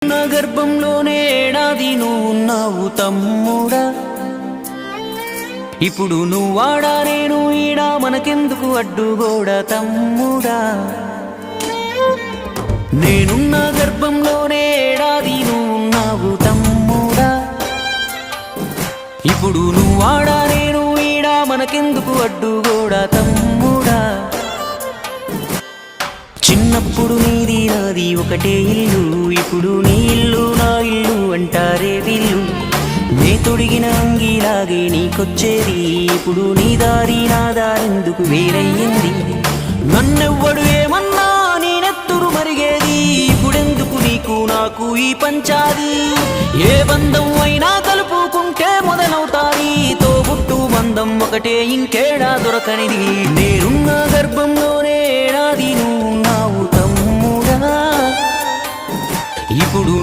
నా గర్భంలోనే ఏడాది నువ్వున్నావు తమ్ముడా. ఇప్పుడు నువ్వాడా నేను ఈడా, మనకెందుకు అడ్డుగోడ తమ్ముడా. నేనున్న గర్భంలోనే ఏడాది నువ్వున్నావు తమ్ముడా. ఇప్పుడు నువ్వాడా నేను ఈడా, మనకెందుకు అడ్డుగోడ తమ్ముడా. చిన్నప్పుడు నీది నాది ఒకటే ఇల్లు, ఇప్పుడు నీ ఇల్లు నా ఇల్లు అంటారే వీళ్ళు. నే తొడిగిన అంగీలాగే నీకొచ్చేది, ఇప్పుడు నీ దారి నా దారెందుకు వేరయ్యింది. నన్నెవ్వడు ఏమన్నా నేనెత్తురు మరిగేది, ఇప్పుడెందుకు నీకు నాకు ఈ పంచాది. ఏ బంధం అయినా కలుపుకుంటే మొదలవుతాది, తోబుట్టు బంధం ఒకటే ఇంకేడా దొరకనిది. నేనున్న గర్భంలోనే ఏడాది నువ్వున్నావు తమ్ముడా. ఇప్పుడు